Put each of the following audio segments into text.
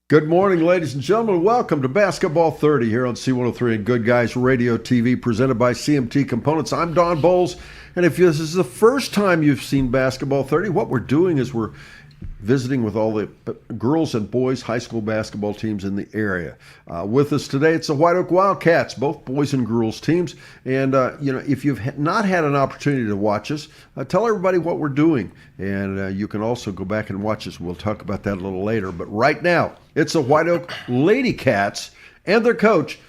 Good morning, ladies and gentlemen. Welcome to Basketball 30 here on C103 and Good Guys Radio TV, presented by CMT Components. I'm Don Bowles, and if this is the first time you've seen Basketball 30, what we're doing is we're visiting with all the girls and boys high school basketball teams in the area. With us today, it's the Whiteoak Wildcats, both boys and girls teams. And, if you've not had an opportunity to watch us, tell everybody what we're doing. And you can also go back and watch us. We'll talk about that a little later. But right now, it's the Whiteoak Lady Cats and their coach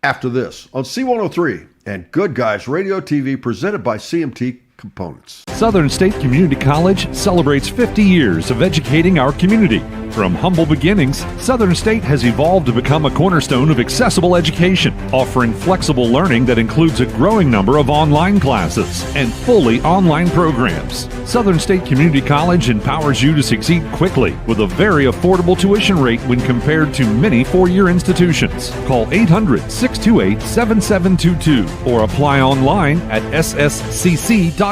after this on C103 and Good Guys Radio TV, presented by CMT Components. Southern State Community College celebrates 50 years of educating our community. From humble beginnings, Southern State has evolved to become a cornerstone of accessible education, offering flexible learning that includes a growing number of online classes and fully online programs. Southern State Community College empowers you to succeed quickly with a very affordable tuition rate when compared to many four-year institutions. Call 800-628-7722 or apply online at sscc.edu.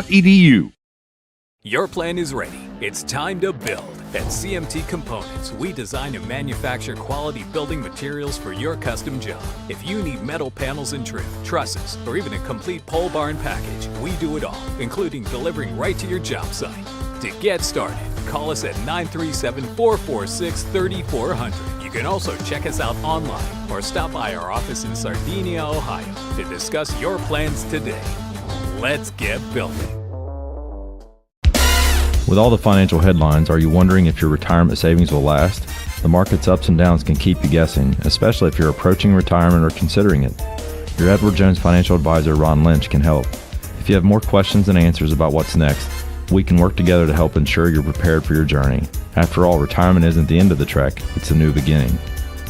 Your plan is ready. It's time to build. At CMT Components, we design and manufacture quality building materials for your custom job. If you need metal panels and trim, trusses, or even a complete pole barn package, we do it all, including delivering right to your job site. To get started, call us at 937-446-3400. You can also check us out online or stop by our office in Sardinia, Ohio to discuss your plans today. Let's get building. With all the financial headlines, are you wondering if your retirement savings will last? The market's ups and downs can keep you guessing, especially if you're approaching retirement or considering it. Your Edward Jones financial advisor, Ron Lynch, can help. If you have more questions than answers about what's next, we can work together to help ensure you're prepared for your journey. After all, retirement isn't the end of the trek, it's a new beginning.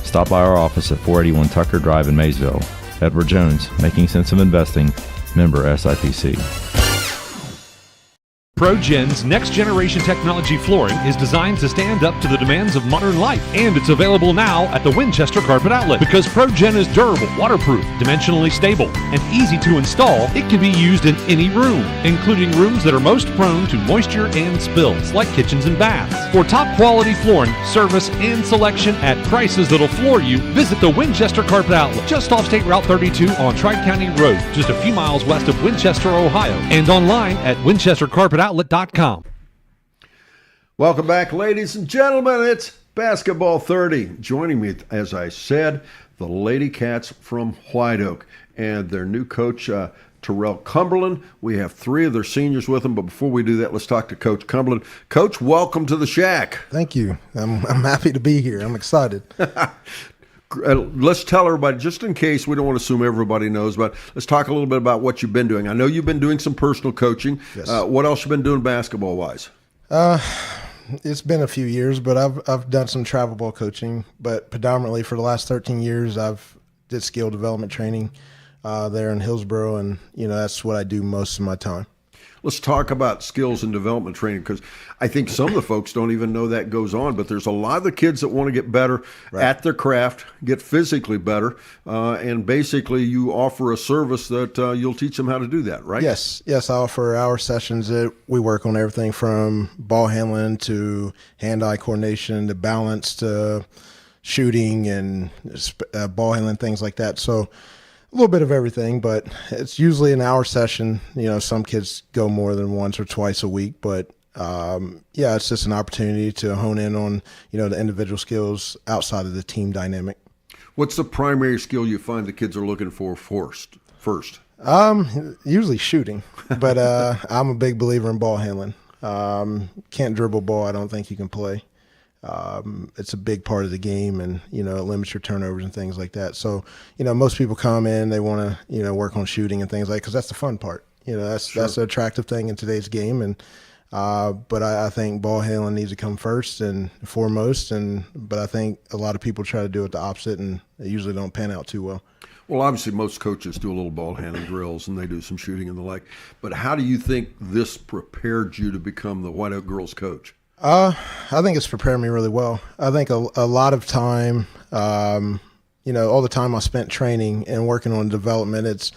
Stop by our office at 481 Tucker Drive in Maysville. Edward Jones, making sense of investing, member SIPC. ProGen's next-generation technology flooring is designed to stand up to the demands of modern life, and it's available now at the Winchester Carpet Outlet. Because ProGen is durable, waterproof, dimensionally stable, and easy to install, it can be used in any room, including rooms that are most prone to moisture and spills, like kitchens and baths. For top-quality flooring, service, and selection at prices that'll floor you, visit the Winchester Carpet Outlet, just off State Route 32 on Tri-County Road, just a few miles west of Winchester, Ohio, and online at winchestercarpetoutlet.com. Welcome back, ladies and gentlemen. It's Basketball 30. Joining me, as I said, the Lady Cats from Whiteoak and their new coach, Terrell Cumberland. We have three of their seniors with them, but before we do that, let's talk to Coach Cumberland. Coach, welcome to the Shack. Thank you. I'm happy to be here. I'm excited. Let's tell everybody, just in case we don't want to assume everybody knows, but let's talk a little bit about what you've been doing. I know you've been doing some personal coaching. Yes. What else you been doing basketball-wise? It's been a few years, but I've done some travel ball coaching. But predominantly for the last 13 years, I've did skill development training there in Hillsboro, and that's what I do most of my time. Let's talk about skills and development training, because I think some of the folks don't even know that goes on, but there's a lot of the kids that want to get better at their craft, get physically better, and basically you offer a service that you'll teach them how to do that, right? Yes, I offer hour sessions that we work on everything from ball handling to hand-eye coordination to balance to shooting and ball handling, things like that. So a little bit of everything, but it's usually an hour session. Some kids go more than once or twice a week, but it's just an opportunity to hone in on, the individual skills outside of the team dynamic. What's the primary skill you find the kids are looking for first? Usually shooting, but I'm a big believer in ball handling. Can't dribble ball, I don't think you can play. It's a big part of the game, and it limits your turnovers and things like that. So most people come in, they want to work on shooting and things like, because that's the fun part. That's an attractive thing in today's game. And but I think ball handling needs to come first and foremost. But I think a lot of people try to do it the opposite, and they usually don't pan out too well. Well, obviously most coaches do a little ball handling drills and they do some shooting and the like. But how do you think this prepared you to become the Whiteoak girls coach? I think it's prepared me really well. I think a lot of time, all the time I spent training and working on development, it's,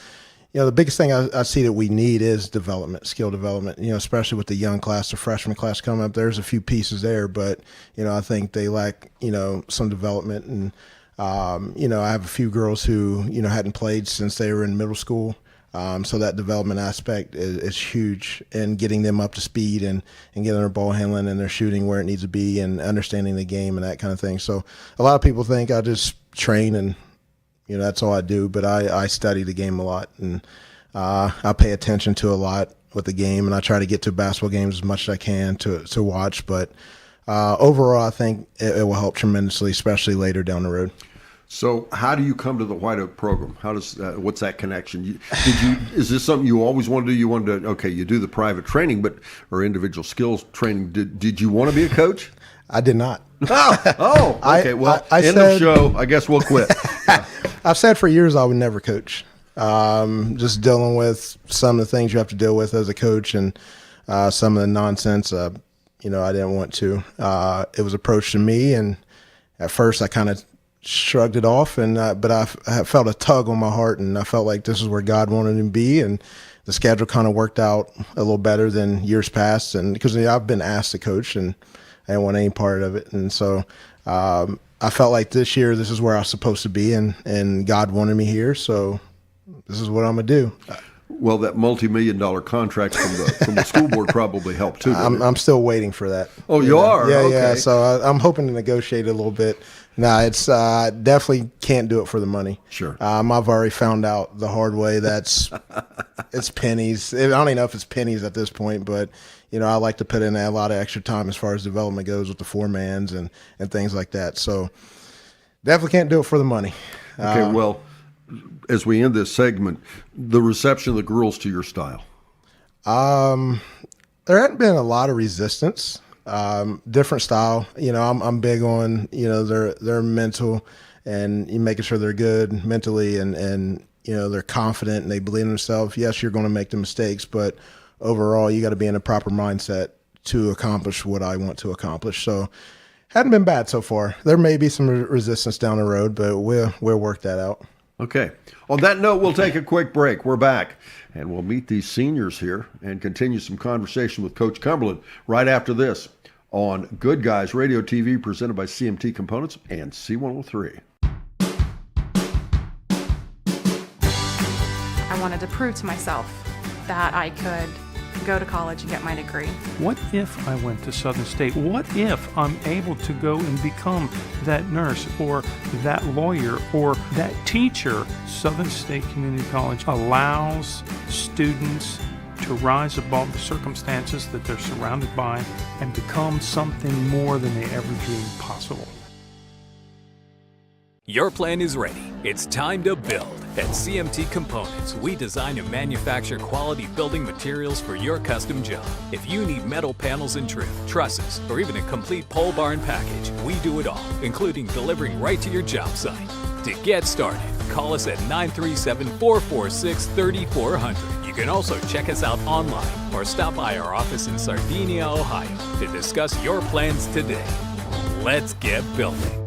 the biggest thing I see that we need is development, skill development, especially with the young class, the freshman class coming up. There's a few pieces there, but, I think they lack, some development. And, I have a few girls who, hadn't played since they were in middle school. So that development aspect is huge, and getting them up to speed and getting their ball handling and their shooting where it needs to be and understanding the game and that kind of thing. So a lot of people think I just train and, that's all I do, but I study the game a lot, and I pay attention to a lot with the game, and I try to get to basketball games as much as I can to watch. But overall, I think it will help tremendously, especially later down the road. So how do you come to the Whiteoak program? How does what's that connection? Is this something you always wanted to do? You wanted to, okay, you do the private training, or individual skills training. Did you want to be a coach? I did not. Oh, okay. End of show. I guess we'll quit. I've said for years I would never coach. Just dealing with some of the things you have to deal with as a coach, and some of the nonsense. I didn't want to. It was approached to me, and at first I kind of shrugged it off, but I felt a tug on my heart, and I felt like this is where God wanted me to be, and the schedule kind of worked out a little better than years past, and because I've been asked to coach, and I didn't want any part of it, and so I felt like this year this is where I was supposed to be, and God wanted me here, so this is what I'm gonna do. Well, that multi-million-dollar contract from the school board probably helped too. I'm still waiting for that. Oh, you are? Yeah, okay. yeah. So I'm hoping to negotiate a little bit. No, it's definitely can't do it for the money. Sure. I've already found out the hard way. It's pennies. I don't even know if it's pennies at this point, but I like to put in a lot of extra time as far as development goes with the four-mans and things like that. So definitely can't do it for the money. Okay. Well, as we end this segment, the reception of the girls to your style. There hadn't been a lot of resistance. Different style. I'm big on their mental and making sure they're good mentally and they're confident and they believe in themselves. Yes, you're going to make the mistakes, but overall you got to be in a proper mindset to accomplish what I want to accomplish. So hadn't been bad so far. There may be some resistance down the road, but we'll work that out. Okay. On that note, we'll take a quick break. We're back, and we'll meet these seniors here and continue some conversation with Coach Cumberland right after this on Good Guys Radio TV, presented by CMT Components and C103. I wanted to prove to myself that I could go to college and get my degree. What if I went to Southern State? What if I'm able to go and become that nurse or that lawyer or that teacher? Southern State Community College allows students to rise above the circumstances that they're surrounded by and become something more than they ever dreamed possible. Your plan is ready. It's time to build. At CMT Components, we design and manufacture quality building materials for your custom job. If you need metal panels and trim, trusses, or even a complete pole barn package, we do it all, including delivering right to your job site. To get started, call us at 937-446-3400. You can also check us out online or stop by our office in Sardinia, Ohio to discuss your plans today. Let's get building.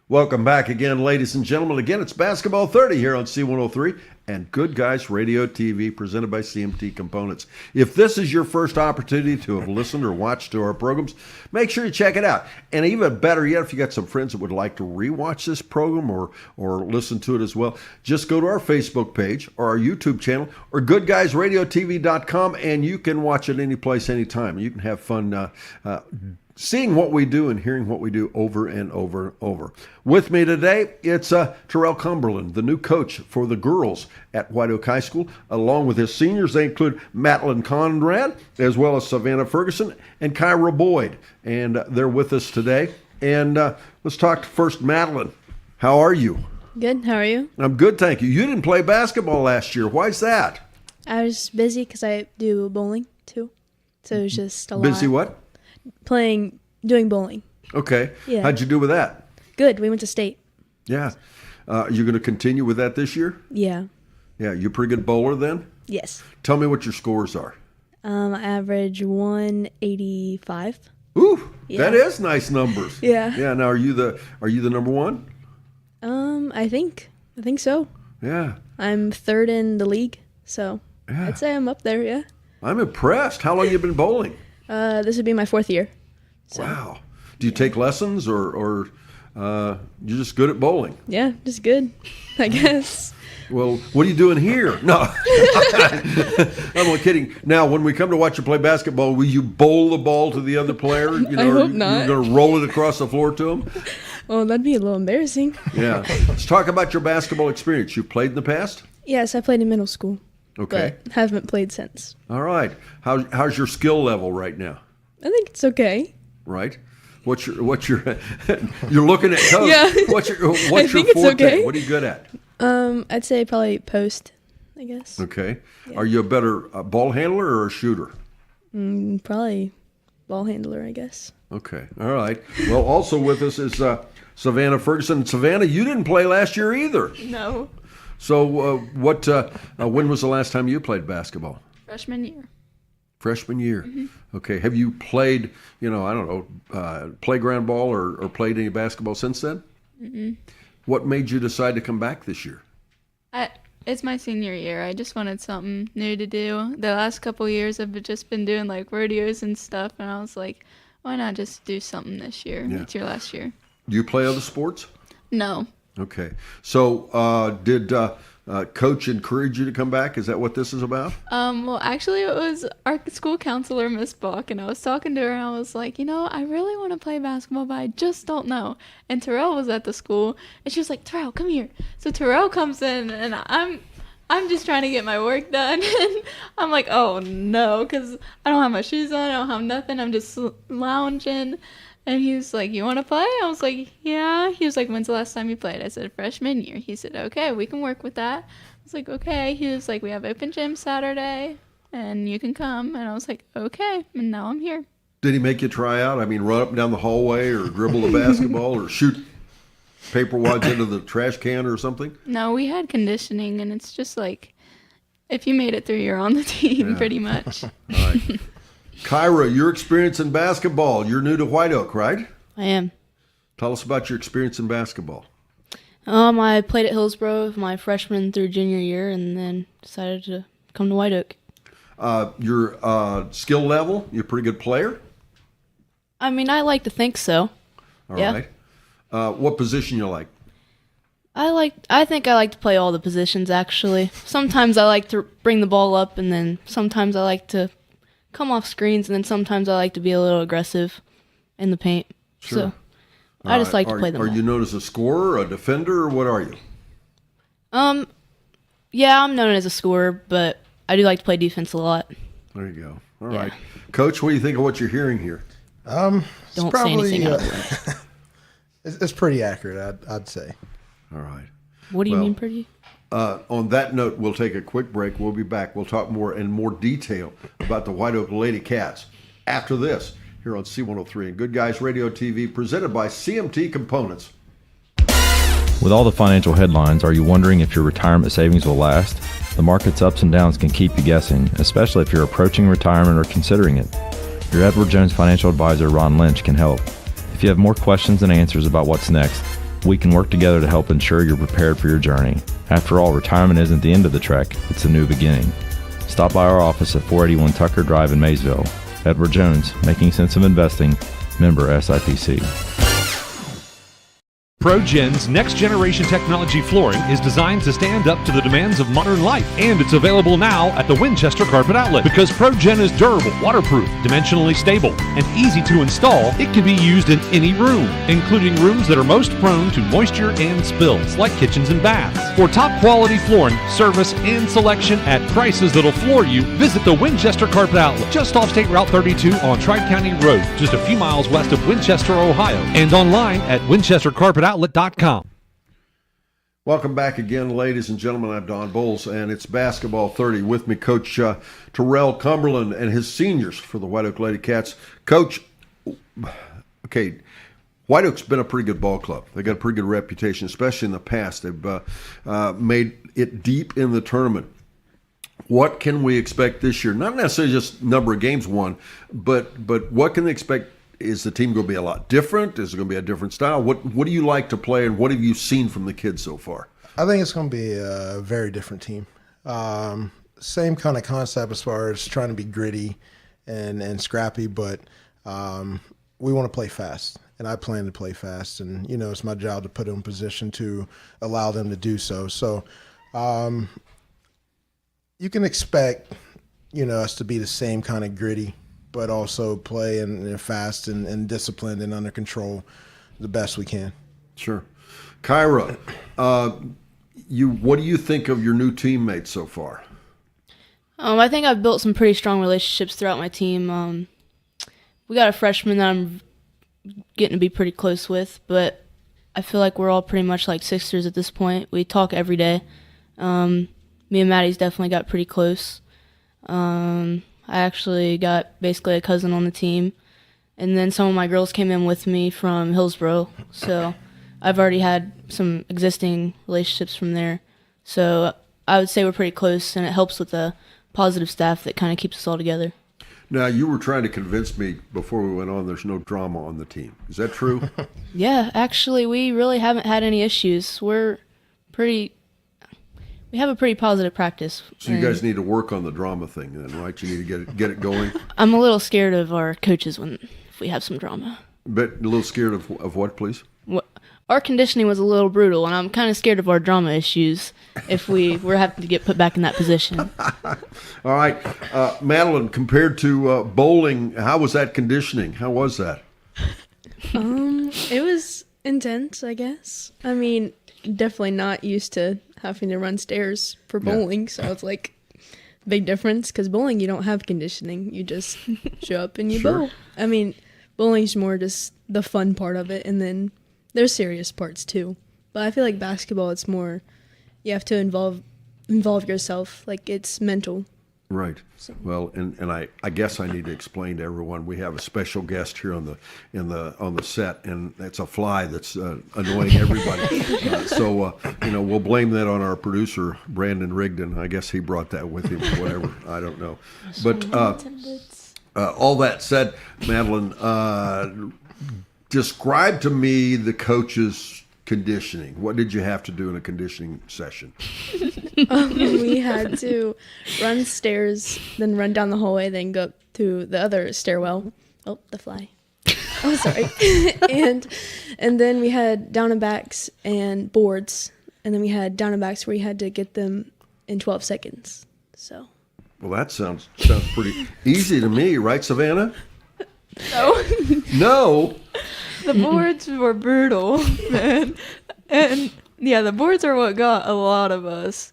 Welcome back again, ladies and gentlemen. Again, it's Basketball 30 here on C103 and Good Guys Radio TV, presented by CMT Components. If this is your first opportunity to have listened or watched to our programs, make sure you check it out. And even better yet, if you got some friends that would like to rewatch this program or listen to it as well, just go to our Facebook page or our YouTube channel or goodguysradiotv.com, and you can watch it any place, anytime. You can have fun seeing what we do and hearing what we do over and over and over. With me today, it's Terrell Cumberland, the new coach for the girls at Whiteoak High School. Along with his seniors, they include Madeline Conrad, as well as Savannah Ferguson and Kyra Boyd. And they're with us today. And let's talk to first Madeline. How are you? Good. How are you? I'm good, thank you. You didn't play basketball last year. Why is that? I was busy because I do bowling too. So it was just a lot. Busy what? Doing bowling. Okay. Yeah. How'd you do with that? Good. We went to state. Yeah. You going to continue with that this year? Yeah. Yeah. You a pretty good bowler then? Yes. Tell me what your scores are. I average 185. Ooh, Yeah. that is nice numbers. Yeah. Yeah. Now, are you the number one? I think so. Yeah. I'm third in the league, so Yeah. I'd say I'm up there. Yeah. I'm impressed. How long have you been bowling? This would be my 4th year. So, Wow. Do you take lessons or you're just good at bowling? yeah, just good, I guess. Well, what are you doing here? No. I'm only kidding. Now, when we come to watch you play basketball, will you bowl the ball to the other player? You know, I hope You're not. going to roll it across the floor to him? Well, that'd be a little embarrassing. Yeah. Let's talk about your basketball experience. You played in the past? Yes, I played in middle school, Okay. but haven't played since. All right. How's your skill level right now? I think it's okay. Right? What's your you're looking at coach. Yeah. What's your I think it's forte? okay. What are you good at? I'd say probably post, I guess. Okay. Are you a better ball handler or a shooter? Probably ball handler, I guess. Okay. All right. Well, also with us is Savannah Ferguson. Savannah, you didn't play last year either. No. So when was the last time you played basketball? Freshman year. Freshman year. Okay. Have you played, I don't know, playground ball or played any basketball since then? What made you decide to come back this year? It's my senior year. I just wanted something new to do. The last couple years I've just been doing like rodeos and stuff, and I was like, why not just do something this year? Yeah. It's your last year. Do you play other sports? No. Okay. So did Coach encourage you to come back? Is that what this is about? Well, actually, it was our school counselor, Miss Buck, and I was talking to her, and I was like, I really want to play basketball, but I just don't know. And Terrell was at the school, and she was like, Terrell, come here. So Terrell comes in, and I'm just trying to get my work done, and I'm like, oh no, because I don't have my shoes on, I don't have nothing, I'm just lounging. And he was like, you want to play? I was like, yeah. He was like, when's the last time you played? I said, freshman year. He said, okay, we can work with that. I was like, okay. He was like, we have open gym Saturday, and you can come. And I was like, okay. And now I'm here. Did he make you try out? I mean, run up and down the hallway or dribble the basketball or shoot paper wads into the trash can or something? No, we had conditioning, and it's just like, if you made it through, you're on the team, pretty much. All right. Kyra, your experience in basketball. You're new to Whiteoak, right? I am. Tell us about your experience in basketball. I played at Hillsborough my freshman through junior year, and then decided to come to Whiteoak. Your skill level, you're a pretty good player? I mean, I like to think so. All Yeah. right. What position you like? I think I like to play all the positions, actually. Sometimes I like to bring the ball up, and then sometimes I like to come off screens, and then sometimes I like to be a little aggressive in the paint. Sure. So I just like to play them Are all. you known as a scorer, a defender, or what are you? Yeah, I'm known as a scorer, but I do like to play defense a lot. There you go. All Yeah. right. Coach, what do you think of what you're hearing here? Don't say probably, anything out of line. it's pretty accurate, I'd say. All right. What do you Well, mean, pretty? On that note, we'll take a quick break. We'll be back. We'll talk more in more detail about the Whiteoak Lady Cats after this here on C103 and Good Guys Radio TV, presented by CMT Components. With all the financial headlines, are you wondering if your retirement savings will last? The market's ups and downs can keep you guessing, especially if you're approaching retirement or considering it. Your Edward Jones financial advisor, Ron Lynch, can help. If you have more questions than answers about what's next, we can work together to help ensure you're prepared for your journey. After all, retirement isn't the end of the trek, it's a new beginning. Stop by our office at 481 Tucker Drive in Maysville. Edward Jones, making sense of investing, member SIPC. ProGen's next-generation technology flooring is designed to stand up to the demands of modern life, and it's available now at the Winchester Carpet Outlet. Because ProGen is durable, waterproof, dimensionally stable, and easy to install, it can be used in any room, including rooms that are most prone to moisture and spills, like kitchens and baths. For top-quality flooring, service, and selection at prices that'll floor you, visit the Winchester Carpet Outlet, just off State Route 32 on Tri-County Road, just a few miles west of Winchester, Ohio, and online at winchestercarpetoutlet.com. Welcome back again, ladies and gentlemen. I'm Don Bowles, and it's Basketball 30. With me, Coach Terrell Cumberland and his seniors for the Whiteoak Lady Cats. Coach, okay, Whiteoak's been a pretty good ball club. They got a pretty good reputation, especially in the past. They've made it deep in the tournament. What can we expect this year? Not necessarily just number of games won, but what can they expect is the team going to be a lot different? Is it going to be a different style? What do you like to play, and what have you seen from the kids so far? I think it's going to be a very different team. Same kind of concept as far as trying to be gritty and scrappy, but we want to play fast, and I plan to play fast. And, it's my job to put them in position to allow them to do so. So you can expect, us to be the same kind of gritty, but also play and fast and disciplined and under control the best we can. Sure. Kyra, what do you think of your new teammates so far? I think I've built some pretty strong relationships throughout my team. We got a freshman that I'm getting to be pretty close with, but I feel like we're all pretty much like sisters at this point. We talk every day. Me and Maddie's definitely got pretty close. I actually got basically a cousin on the team, and then some of my girls came in with me from Hillsboro, so I've already had some existing relationships from there. So I would say we're pretty close, and it helps with the positive staff that kind of keeps us all together. Now, you were trying to convince me before we went on there's no drama on the team. Is that true? Yeah, actually, we really haven't had any issues. We have a pretty positive practice. So you guys need to work on the drama thing then, right? You need to get it going? I'm a little scared of our coaches if we have some drama. But a little scared of what, please? Our conditioning was a little brutal, and I'm kind of scared of our drama issues if we were having to get put back in that position. All right. Madeline, compared to bowling, how was that conditioning? How was that? It was intense, I guess. I mean, definitely not used to having to run stairs for bowling, so it's like big difference because bowling you don't have conditioning. You just show up and you bowl. I mean, bowling's more just the fun part of it, and then there's serious parts too. But I feel like basketball, it's more you have to involve yourself. Like it's mental. Right. Well, and I guess I need to explain to everyone we have a special guest here on the set, and it's a fly that's annoying everybody. So we'll blame that on our producer Brandon Rigdon. I guess he brought that with him or whatever. I don't know. But all that said, Madeline, describe to me the coach's conditioning. What did you have to do in a conditioning session? We had to run stairs, then run down the hallway, then go up to the other stairwell. Oh, the fly. Oh, sorry. and then we had down and backs and boards, and then we had down and backs where you had to get them in 12 seconds. So. Well, that sounds pretty easy to me, right, Savannah? No. No. The boards were brutal, man. And yeah, the boards are what got a lot of us.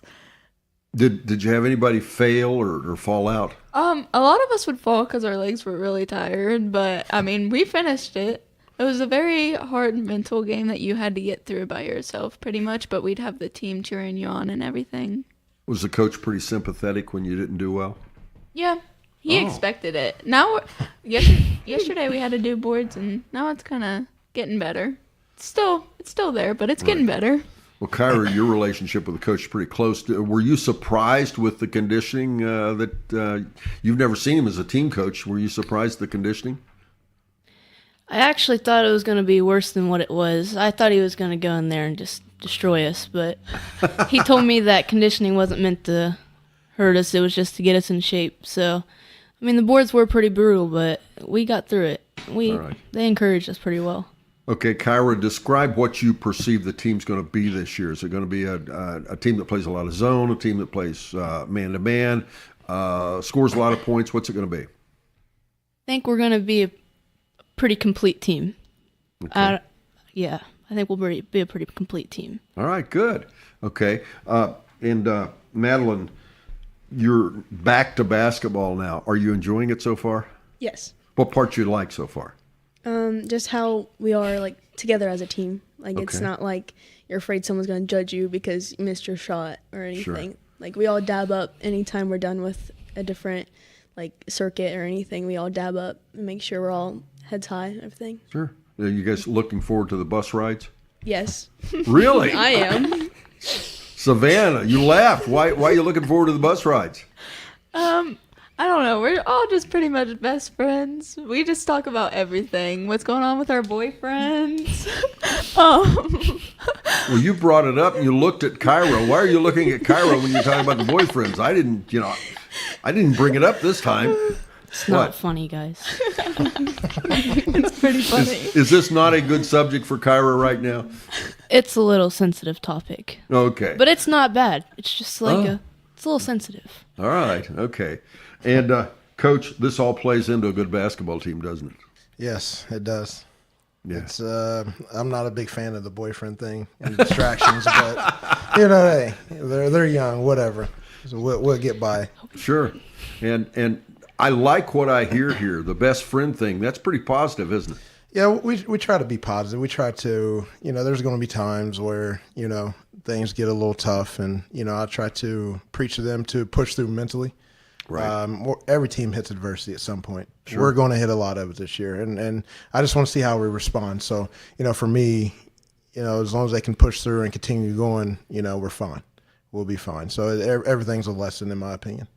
Did you have anybody fail or fall out? A lot of us would fall because our legs were really tired, but I mean, we finished it. It was a very hard mental game that you had to get through by yourself, pretty much. But we'd have the team cheering you on and everything. Was the coach pretty sympathetic when you didn't do well? Yeah. He expected it. Now, yesterday we had to do boards, and now it's kind of getting better. It's still there, but it's getting better. Well, Kyra, your relationship with the coach is pretty close. Were you surprised with the conditioning that you've never seen him as a team coach? Were you surprised at the conditioning? I actually thought it was going to be worse than what it was. I thought he was going to go in there and just destroy us, but he told me that conditioning wasn't meant to hurt us. It was just to get us in shape. So, I mean, the boards were pretty brutal, but we got through it. They encouraged us pretty well. Okay, Kyra, describe what you perceive the team's going to be this year. Is it going to be a team that plays a lot of zone, a team that plays man-to-man, scores a lot of points? What's it going to be? I think we're going to be a pretty complete team. Okay. I think we'll be a pretty complete team. All right, good. Okay. And Madeline, you're back to basketball now. Are you enjoying it so far? Yes. What parts you like so far? Just how we are like together as a team. Like it's not like you're afraid someone's going to judge you because you missed your shot or anything. Sure. Like we all dab up anytime we're done with a different like circuit or anything. We all dab up and make sure we're all heads high and everything. Sure. Are you guys looking forward to the bus rides? Yes. Really? I am. Savannah, you laughed. Why are you looking forward to the bus rides? I don't know. We're all just pretty much best friends. We just talk about everything. What's going on with our boyfriends? Well, you brought it up and you looked at Cairo. Why are you looking at Cairo when you're talking about the boyfriends? I didn't bring it up this time. It's not funny, guys. It's pretty funny. Is this not a good subject for Cairo right now? It's a little sensitive topic. Okay. But it's not bad. It's just like it's a little sensitive. All right. Okay. And, Coach, this all plays into a good basketball team, doesn't it? Yes, it does. Yeah. It's I'm not a big fan of the boyfriend thing and distractions, but hey, they're young, whatever. So we'll get by. Sure. And I like what I hear here. The best friend thing. That's pretty positive, isn't it? Yeah, we try to be positive. We try to, there's going to be times where, things get a little tough, and, I try to preach to them to push through mentally. Right. Every team hits adversity at some point. Sure. We're going to hit a lot of it this year, and I just want to see how we respond. So, for me, as long as they can push through and continue going, we're fine. We'll be fine. So everything's a lesson, in my opinion.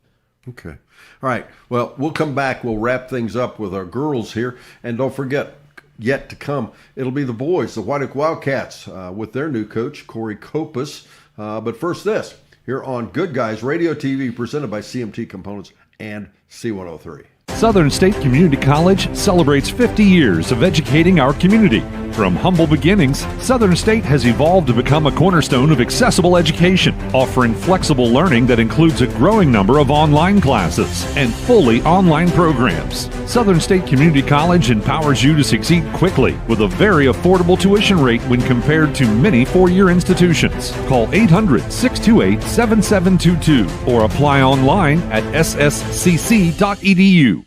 Okay. All right. Well, we'll come back. We'll wrap things up with our girls here. And don't forget, yet to come, it'll be the boys, the Whiteoak Wildcats, with their new coach, Corey Kopus. But first this, here on Good Guys Radio TV, presented by CMT Components and C103. Southern State Community College celebrates 50 years of educating our community. From humble beginnings, Southern State has evolved to become a cornerstone of accessible education, offering flexible learning that includes a growing number of online classes and fully online programs. Southern State Community College empowers you to succeed quickly with a very affordable tuition rate when compared to many four-year institutions. Call 800-628-7722 or apply online at sscc.edu.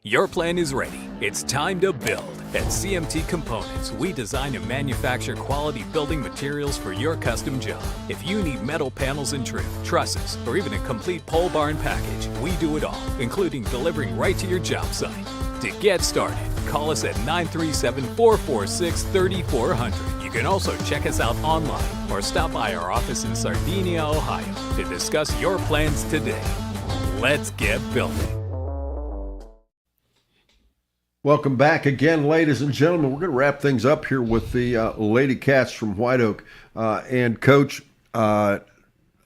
Your plan is ready. It's time to build. At CMT Components, we design and manufacture quality building materials for your custom job. If you need metal panels and trim, trusses, or even a complete pole barn package, we do it all, including delivering right to your job site. To get started, call us at 937-446-3400. You can also check us out online or stop by our office in Sardinia, Ohio to discuss your plans today. Let's get building. Welcome back again, ladies and gentlemen. We're going to wrap things up here with the Lady Cats from Whiteoak. And, Coach, I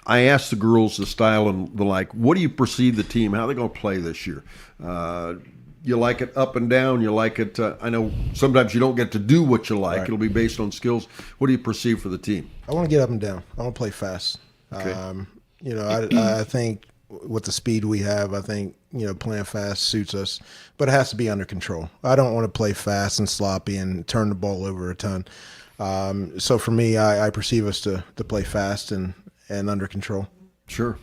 asked the girls the style and the like. What do you perceive the team? How are they going to play this year? You like it up and down? You like it? I know sometimes you don't get to do what you like. Right. It'll be based on skills. What do you perceive for the team? I want to get up and down. I want to play fast. Okay. I think with the speed we have, I think, playing fast suits us, but it has to be under control. I don't want to play fast and sloppy and turn the ball over a ton. So for me, I perceive us to play fast and under control. Sure.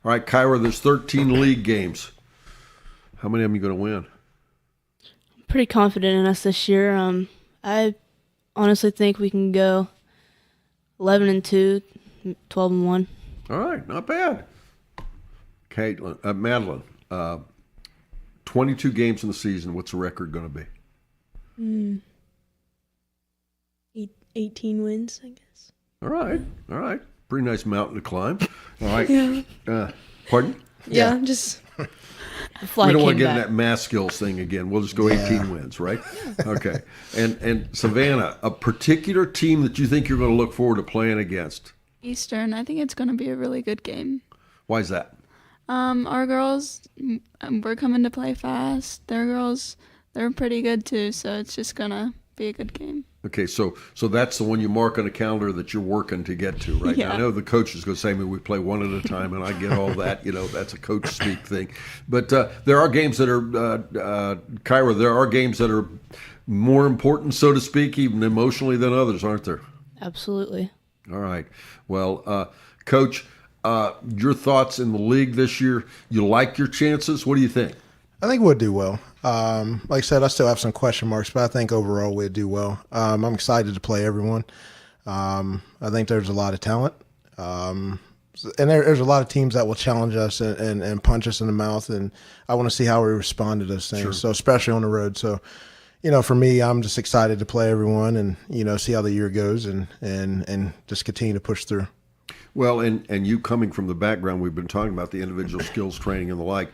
All right, Kyra, there's 13 league games. How many of them are you going to win? I'm pretty confident in us this year. I honestly think we can go 11-2, 12-1. All right, not bad. Madeline, 22 games in the season. What's the record going to be? 18 wins, I guess. All right. Pretty nice mountain to climb. All right. Yeah. Pardon? Yeah, just... We don't want to get in that math skills thing again. We'll just go 18 wins, right? Okay. And Savannah, a particular team that you think you're going to look forward to playing against? Eastern. I think it's going to be a really good game. Why is that? Our girls, we're coming to play fast. Their girls, they're pretty good too, so it's just going to be a good game. Okay, so that's the one you mark on the calendar that you're working to get to, right? Yeah. Now, I know the coach is going to say, we play one at a time, and I get all that. That's a coach speak thing. But there are games that are, Kyra, there are games that are more important, so to speak, even emotionally than others, aren't there? Absolutely. All right. Well, Coach, your thoughts in the league this year? You like your chances? What do you think? I think we'll do well. Like I said, I still have some question marks, but I think overall we'll do well. I'm excited to play everyone. I think there's a lot of talent. And there's a lot of teams that will challenge us and punch us in the mouth, and I want to see how we respond to those things. Sure. So especially on the road. So, for me, I'm just excited to play everyone and, see how the year goes and just continue to push through. Well, and you coming from the background, we've been talking about the individual skills training and the like.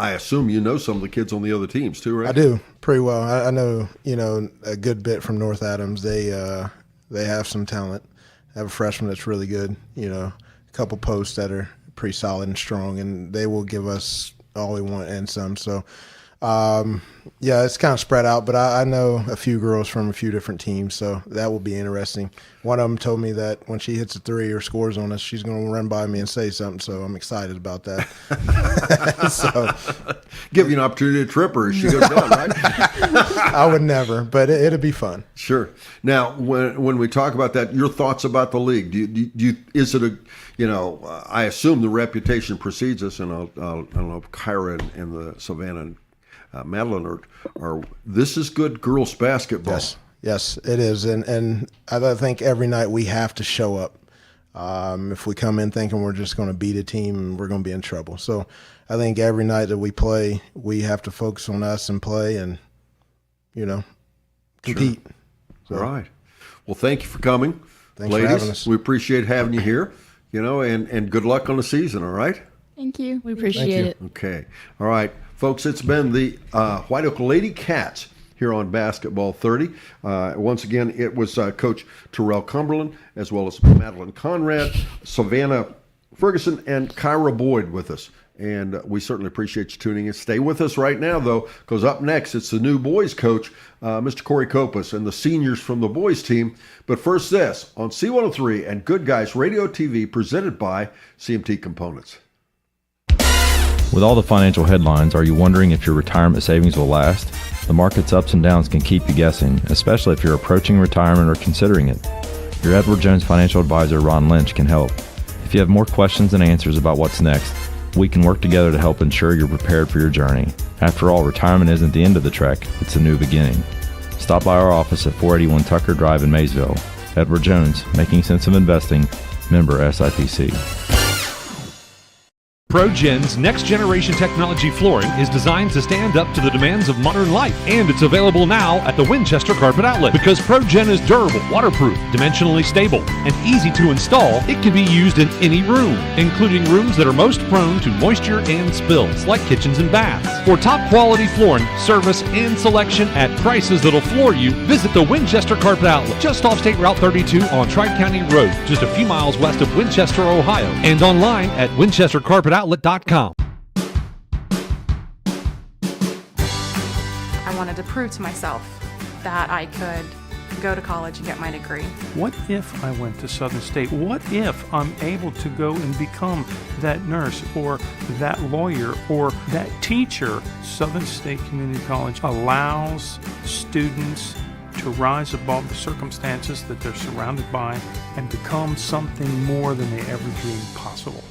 I assume you know some of the kids on the other teams too, right? I do pretty well. I know, a good bit from North Adams. They have some talent. They have a freshman that's really good. A couple posts that are pretty solid and strong, and they will give us all we want and some. So, it's kind of spread out, but I know a few girls from a few different teams, so that will be interesting. One of them told me that when she hits a three or scores on us, she's going to run by me and say something, so I'm excited about that. So, give you an opportunity to trip her as she goes down, right? I would never, but it'll be fun. Sure. Now, when we talk about that, your thoughts about the league? Is it I assume the reputation precedes us, and I don't know if Kyra and the Savannah and Madeline are this is good girls basketball. Yes, it is, and I think every night we have to show up. If we come in thinking we're just going to beat a team, we're going to be in trouble. So I think every night that we play, we have to focus on us and play and compete. Sure. So, all right. Well, thank you for coming, thanks ladies. for having us. We appreciate having you here. And good luck on the season. All right. Thank you. We appreciate it. Okay. All right, folks, it's been the Whiteoak Lady Cats here on Basketball 30. Once again, it was Coach Terrell Cumberland, as well as Madeline Conrad, Savannah Ferguson, and Kyra Boyd with us. And we certainly appreciate you tuning in. Stay with us right now, though, because up next, it's the new boys coach, Mr. Corey Kopus, and the seniors from the boys team. But first this, on C103 and Good Guys Radio TV, presented by CMT Components. With all the financial headlines, are you wondering if your retirement savings will last? The market's ups and downs can keep you guessing, especially if you're approaching retirement or considering it. Your Edward Jones financial advisor, Ron Lynch, can help. If you have more questions and answers about what's next, we can work together to help ensure you're prepared for your journey. After all, retirement isn't the end of the trek, it's a new beginning. Stop by our office at 481 Tucker Drive in Maysville. Edward Jones, making sense of investing, member SIPC. ProGen's next-generation technology flooring is designed to stand up to the demands of modern life, and it's available now at the Winchester Carpet Outlet. Because ProGen is durable, waterproof, dimensionally stable, and easy to install, it can be used in any room, including rooms that are most prone to moisture and spills, like kitchens and baths. For top-quality flooring, service, and selection at prices that'll floor you, visit the Winchester Carpet Outlet, just off State Route 32 on Tri-County Road, just a few miles west of Winchester, Ohio, and online at winchestercarpetoutlet.com. I wanted to prove to myself that I could go to college and get my degree. What if I went to Southern State? What if I'm able to go and become that nurse or that lawyer or that teacher? Southern State Community College allows students to rise above the circumstances that they're surrounded by and become something more than they ever dreamed possible.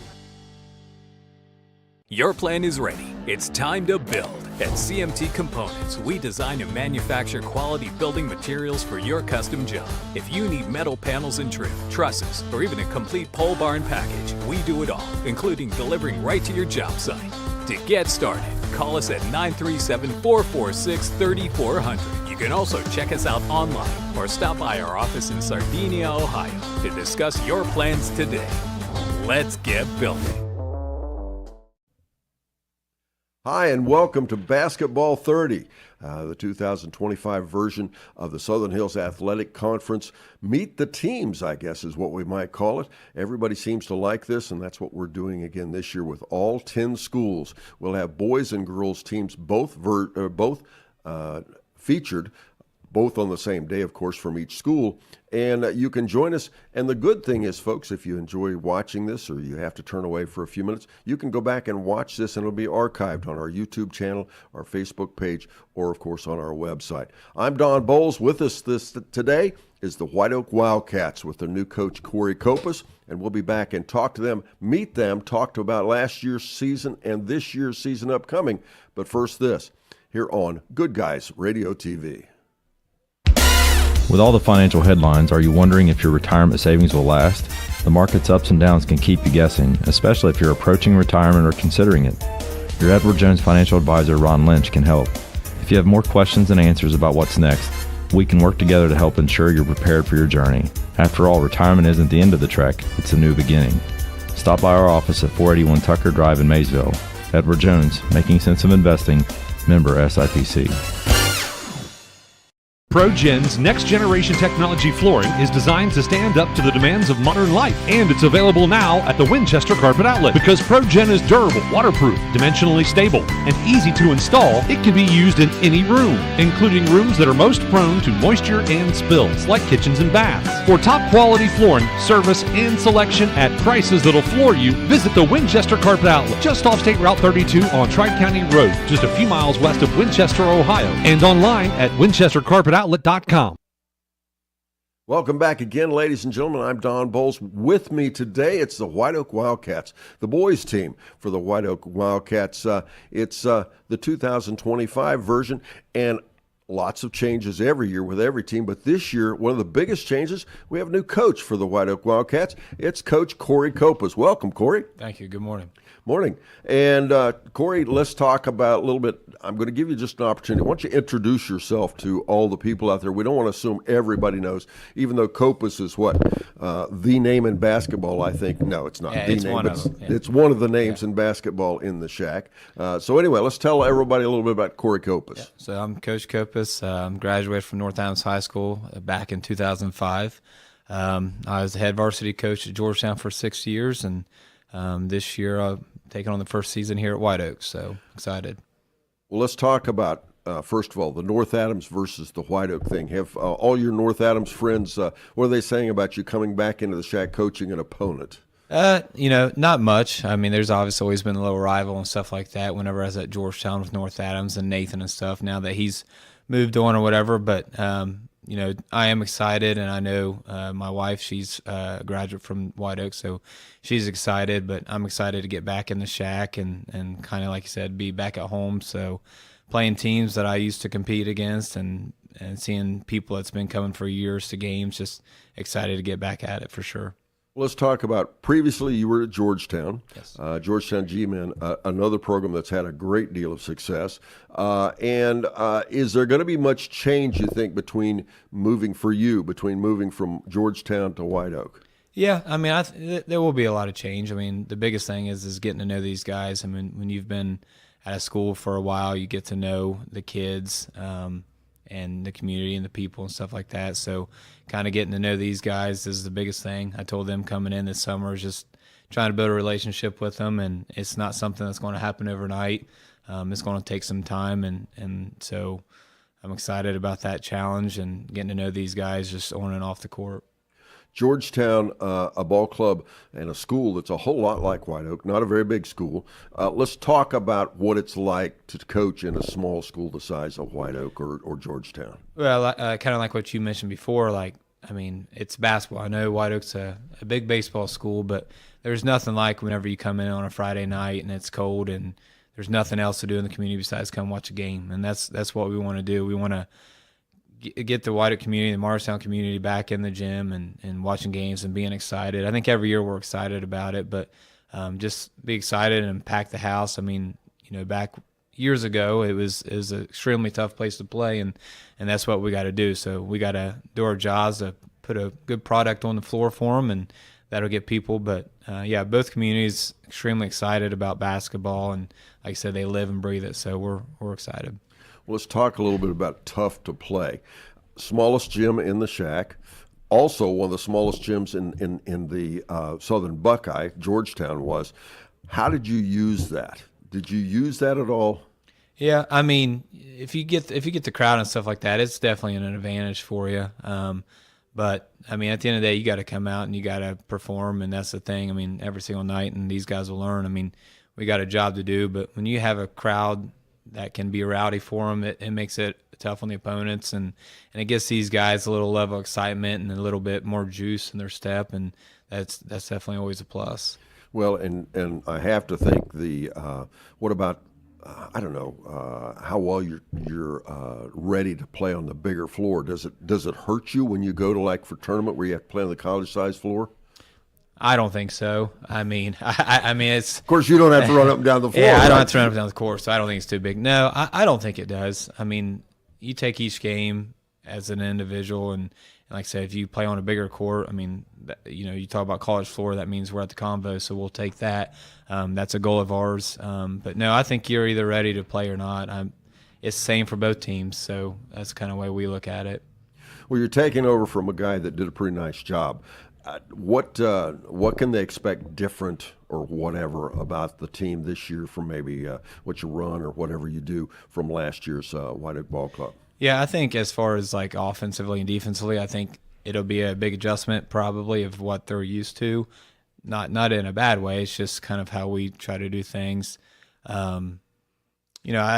Your plan is ready. It's time to build. At CMT Components, we design and manufacture quality building materials for your custom job. If you need metal panels and trim, trusses, or even a complete pole barn package, we do it all, including delivering right to your job site. To get started, call us at 937-446-3400. You can also check us out online or stop by our office in Sardinia, Ohio to discuss your plans today. Let's get building. Hi, and welcome to Basketball 30, the 2025 version of the Southern Hills Athletic Conference. Meet the teams, I guess, is what we might call it. Everybody seems to like this, and that's what we're doing again this year with all 10 schools. We'll have boys and girls teams both featured, both on the same day, of course, from each school. And you can join us. And the good thing is, folks, if you enjoy watching this or you have to turn away for a few minutes, you can go back and watch this, and it'll be archived on our YouTube channel, our Facebook page, or, of course, on our website. I'm Don Bowles. With us today is the Whiteoak Wildcats with their new coach, Corey Kopus. And we'll be back and talk to them, meet them, talk about last year's season and this year's season upcoming. But first this, here on Good Guys Radio TV. With all the financial headlines, are you wondering if your retirement savings will last? The market's ups and downs can keep you guessing, especially if you're approaching retirement or considering it. Your Edward Jones financial advisor, Ron Lynch, can help. If you have more questions and answers about what's next, We can work together to help ensure you're prepared for your journey. After all, retirement isn't the end of the trek, it's a new beginning. Stop by our office at 481 Tucker Drive in Maysville. Edward Jones, Making Sense of Investing, member SIPC. ProGen's next-generation technology flooring is designed to stand up to the demands of modern life, and it's available now at the Winchester Carpet Outlet. Because ProGen is durable, waterproof, dimensionally stable, and easy to install, it can be used in any room, including rooms that are most prone to moisture and spills, like kitchens and baths. For top-quality flooring, service, and selection at prices that'll floor you, visit the Winchester Carpet Outlet, just off State Route 32 on Tri-County Road, just a few miles west of Winchester, Ohio, and online at winchestercarpetoutlet.com. Welcome back again, ladies and gentlemen. I'm Don Bowles. With me today, it's the Whiteoak Wildcats, the boys team for the Whiteoak Wildcats. It's the 2025 version, and lots of changes every year with every team. But this year, one of the biggest changes, we have a new coach for the Whiteoak Wildcats. It's Coach Corey Copas. Welcome, Corey. Thank you. Good morning. Morning. And Corey, let's talk about a little bit. I'm going to give you just an opportunity. Why don't you introduce yourself to all the people out there? We don't want to assume everybody knows, even though Copas is what? The name in basketball, I think. No, it's not the name, but it's one of the names in basketball in the Shack. So anyway, let's tell everybody a little bit about Corey Copas. Yeah. So I'm Coach Copas. Graduated from North Adams High School back in 2005. I was the head varsity coach at Georgetown for 6 years, and this year I've taken on the first season here at Whiteoak, so excited. Well, let's talk about, first of all, the North Adams versus the Whiteoak thing. Have all your North Adams friends, what are they saying about you coming back into the Shack coaching an opponent? Not much. I mean, there's obviously always been a little rival and stuff like that whenever I was at Georgetown with North Adams and Nathan and stuff, now that he's moved on or whatever. But, I am excited, and I know my wife, she's a graduate from Whiteoak, so she's excited. But I'm excited to get back in the Shack and kind of, like you said, be back at home. So playing teams that I used to compete against and seeing people that's been coming for years to games, just excited to get back at it for sure. Let's talk about, previously you were at Georgetown. Yes. Georgetown G-Men, another program that's had a great deal of success. And is there going to be much change, you think, between moving from Georgetown to Whiteoak? Yeah, I mean, there will be a lot of change. I mean, the biggest thing is getting to know these guys. I mean, when you've been at a school for a while, you get to know the kids and the community and the people and stuff like that. So kind of getting to know these guys is the biggest thing. I told them coming in this summer is just trying to build a relationship with them, and it's not something that's going to happen overnight. It's going to take some time, and so I'm excited about that challenge and getting to know these guys just on and off the court. Georgetown, a ball club and a school that's a whole lot like Whiteoak, not a very big school. Let's talk about what it's like to coach in a small school the size of Whiteoak or Georgetown. Well, kind of like what you mentioned before, it's basketball. I know Whiteoak's a big baseball school, but there's nothing like whenever you come in on a Friday night and it's cold and there's nothing else to do in the community besides come watch a game. And that's what we want to do. We want to get the Whiteoak community, the Morristown community back in the gym and watching games and being excited. I think every year we're excited about it, but just be excited and pack the house. I mean, back years ago, it was an extremely tough place to play, and that's what we got to do. So we got to do our jobs to put a good product on the floor for them, and that'll get people. But, both communities extremely excited about basketball, and like I said, they live and breathe it, so we're excited. Well, let's talk a little bit about tough to play. Smallest gym in the Shack, also one of the smallest gyms in the Southern Buckeye, Georgetown was. How did you use that? Did you use that at all? Yeah, I mean, if you get the crowd and stuff like that, it's definitely an advantage for you. But I mean, at the end of the day, you got to come out and you got to perform, and that's the thing. I mean, every single night, and these guys will learn. I mean, we got a job to do, but when you have a crowd that can be rowdy for them, it makes it tough on the opponents, and it gives these guys a little level of excitement and a little bit more juice in their step, and that's definitely always a plus. Well, and I have to think what about I don't know how well you're ready to play on the bigger floor. Does it hurt you when you go to for tournament where you have to play on the college size floor? I don't think so. I mean, I mean, it's. Of course, you don't have to run up and down the floor. Yeah, right? I don't have to run up and down the court, so I don't think it's too big. No, I don't think it does. I mean, you take each game as an individual. And like I said, if you play on a bigger court, I mean, you talk about college floor, that means we're at the Convo, so we'll take that. That's a goal of ours. But no, I think you're either ready to play or not. It's the same for both teams, so that's kind of the way we look at it. Well, you're taking over from a guy that did a pretty nice job. What can they expect different or whatever about the team this year from maybe what you run or whatever you do from last year's Whiteoak Ball Club? Yeah, I think as far as like offensively and defensively, I think it'll be a big adjustment probably of what they're used to. Not in a bad way. It's just kind of how we try to do things. I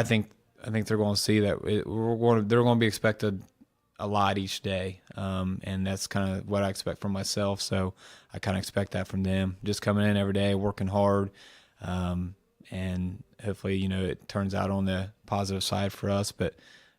think they're going to see that they're going to be expected a lot each day, and that's kind of what I expect from myself. So I kind of expect that from them, just coming in every day, working hard, and hopefully it turns out on the positive side for us. But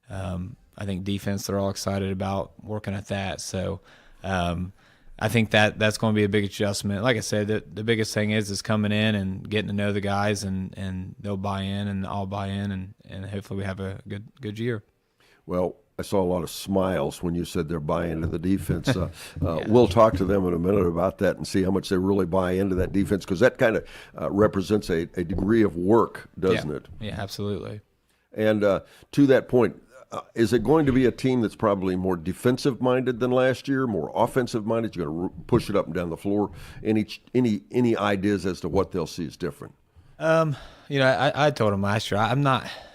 I think defense, they're all excited about working at that. So I think that's going to be a big adjustment. Like I said, the biggest thing is coming in and getting to know the guys, and they'll buy in, and I'll buy in, and hopefully we have a good year. Well, I saw a lot of smiles when you said they're buying into the defense. We'll talk to them in a minute about that and see how much they really buy into that defense, because that kind of represents a degree of work, doesn't it? Yeah, absolutely. And to that point, is it going to be a team that's probably more defensive-minded than last year, more offensive-minded? You're going to push it up and down the floor. Any ideas as to what they'll see as different? I told them last year,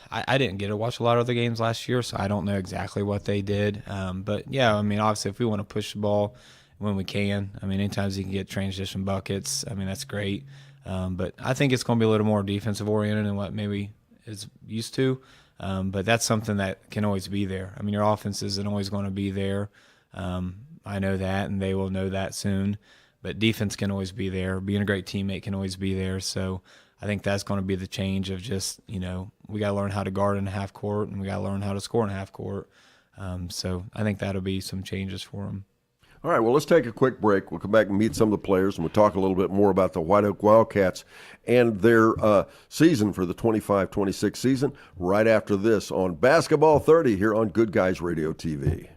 I didn't get to watch a lot of the games last year, so I don't know exactly what they did. But, yeah, I mean, obviously if we want to push the ball when we can, I mean, anytime you can get transition buckets, I mean, that's great. But I think it's going to be a little more defensive-oriented than what maybe is used to. But that's something that can always be there. I mean, your offense isn't always going to be there. I know that, and they will know that soon. But defense can always be there. Being a great teammate can always be there. So I think that's going to be the change of just, we got to learn how to guard in half court, and we got to learn how to score in half court. So I think that'll be some changes for them. All right, well, let's take a quick break. We'll come back and meet some of the players, and we'll talk a little bit more about the Whiteoak Wildcats and their season for the 25-26 season right after this on Basketball 30 here on Good Guys Radio TV.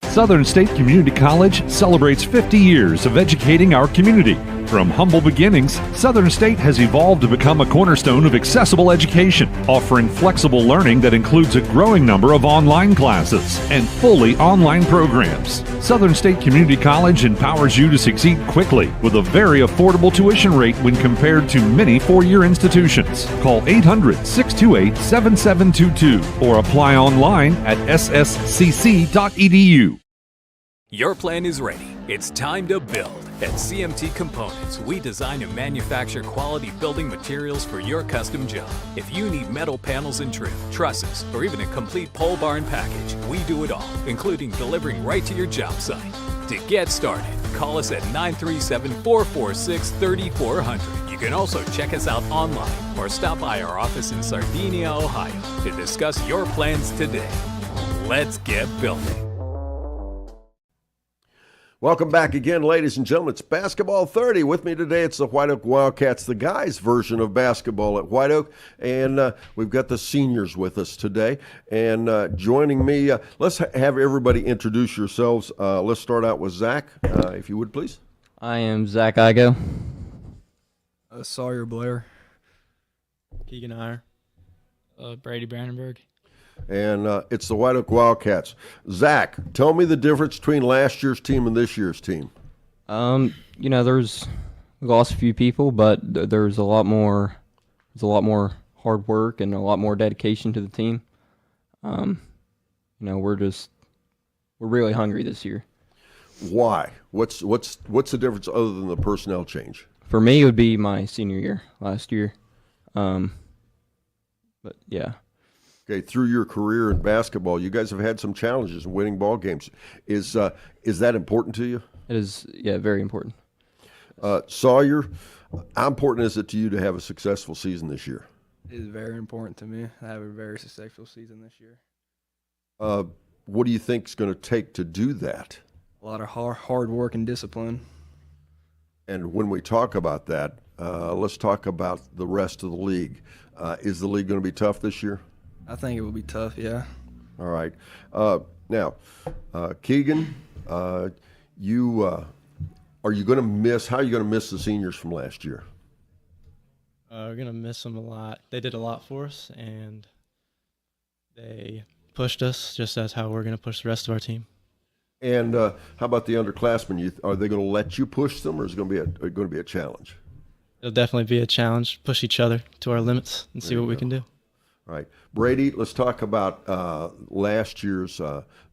Southern State Community College celebrates 50 years of educating our community. From humble beginnings, Southern State has evolved to become a cornerstone of accessible education, offering flexible learning that includes a growing number of online classes and fully online programs. Southern State Community College empowers you to succeed quickly with a very affordable tuition rate when compared to many four-year institutions. Call 800-628-7722 or apply online at sscc.edu. Your plan is ready. It's time to build. At CMT Components, we design and manufacture quality building materials for your custom job. If you need metal panels and trim, trusses, or even a complete pole barn package, we do it all, including delivering right to your job site. To get started, call us at 937-446-3400. You can also check us out online or stop by our office in Sardinia, Ohio to discuss your plans today. Let's get building. Welcome back again, ladies and gentlemen. It's Basketball 30. With me today, it's the Whiteoak Wildcats, the guys' version of basketball at Whiteoak. And we've got the seniors with us today. And joining me, let's have everybody introduce yourselves. Let's start out with Zach, if you would, please. I am Zach Igo. Sawyer Blair. Keegan Iyer. Brady Brandenburg. And it's the Whiteoak Wildcats. Zach, tell me the difference between last year's team and this year's team. We lost a few people, but there's a lot more. There's a lot more hard work and a lot more dedication to the team. We're really hungry this year. Why? What's the difference other than the personnel change? For me, it would be my senior year last year. But yeah. Okay, through your career in basketball, you guys have had some challenges in winning ball games. Is that important to you? It is, yeah, very important. Sawyer, how important is it to you to have a successful season this year? It is very important to me. I have a very successful season this year. What do you think is going to take to do that? A lot of hard work and discipline. And when we talk about that, let's talk about the rest of the league. Is the league going to be tough this year? I think it will be tough, yeah. All right. Now, Keegan, you are you going to miss? How are you going to miss the seniors from last year? We're going to miss them a lot. They did a lot for us, and they pushed us just as how we're going to push the rest of our team. And how about the underclassmen? Are they going to let you push them, or is it going to be a challenge? It'll definitely be a challenge. Push each other to our limits and see what we can do. All right. Brady, let's talk about last year's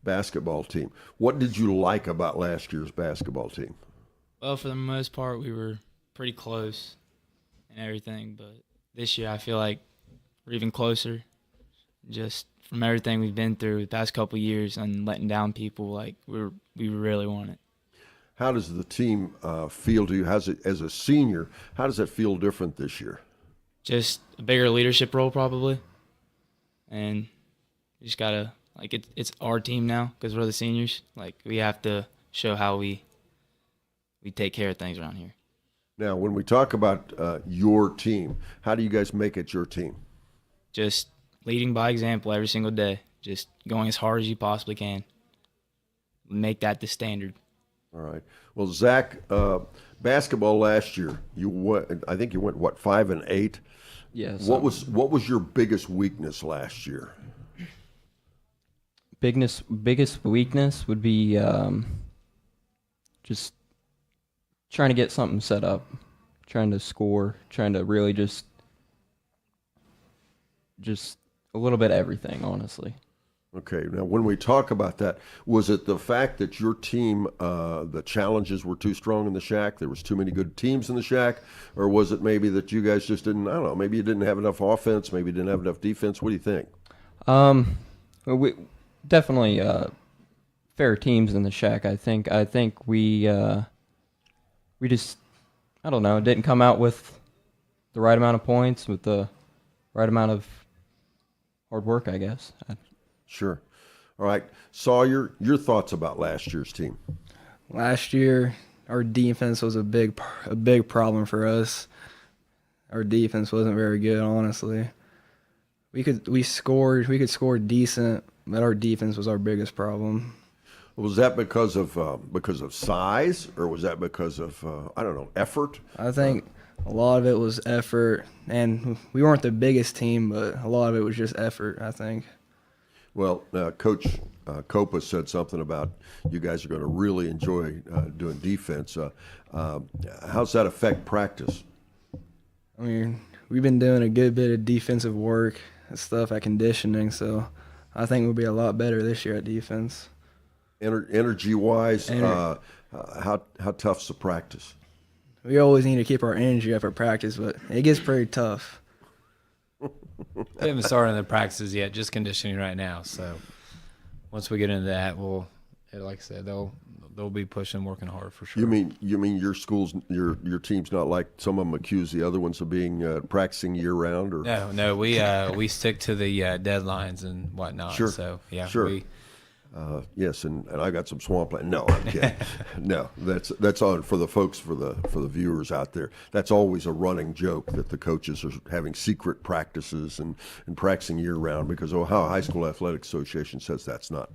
basketball team. What did you like about last year's basketball team? Well, for the most part, we were pretty close and everything, but this year I feel like we're even closer. Just from everything we've been through the past couple of years and letting down people, like we really want it. How does the team feel to you? As a senior, how does that feel different this year? Just a bigger leadership role probably, and we just gotta it's our team now because we're the seniors. Like we have to show how we take care of things around here. Now, when we talk about your team, how do you guys make it your team? Just leading by example every single day. Just going as hard as you possibly can. Make that the standard. All right. Well, Zach, basketball last year, I think you went 5-8. Yes. What was your biggest weakness last year? Biggest weakness would be just trying to get something set up, trying to score, trying to really just a little bit of everything, honestly. Okay. Now, when we talk about that, was it the fact that your team, the challenges were too strong in the Shack? There was too many good teams in the Shack, or was it maybe that you guys just didn't? I don't know. Maybe you didn't have enough offense. Maybe you didn't have enough defense. What do you think? Well, we definitely fair teams in the Shack. I think we just, I don't know, didn't come out with the right amount of points, with the right amount of hard work, I guess. Sure. All right. Sawyer, your thoughts about last year's team? Last year, our defense was a big problem for us. Our defense wasn't very good, honestly. We could score decent, but our defense was our biggest problem. Was that because of size, or was that because of I don't know, effort? I think a lot of it was effort, and we weren't the biggest team, but a lot of it was just effort, I think. Well, Coach Copa said something about you guys are going to really enjoy doing defense. How's that affect practice? I mean, we've been doing a good bit of defensive work and stuff at conditioning, so I think we'll be a lot better this year at defense. Energy-wise, how tough's the practice? We always need to keep our energy up for practice, but it gets pretty tough. We haven't started the practices yet, just conditioning right now. So once we get into that, like I said, they'll be pushing, working hard for sure. You mean your schools, your team's not like some of them accuse the other ones of being practicing year round, or no, we stick to the deadlines and whatnot. Sure. So yeah, sure. Yes, and I got some swampland. No, I'm kidding. No, that's on for the folks, for the viewers out there. That's always a running joke that the coaches are having secret practices and practicing year round because Ohio High School Athletic Association says that's not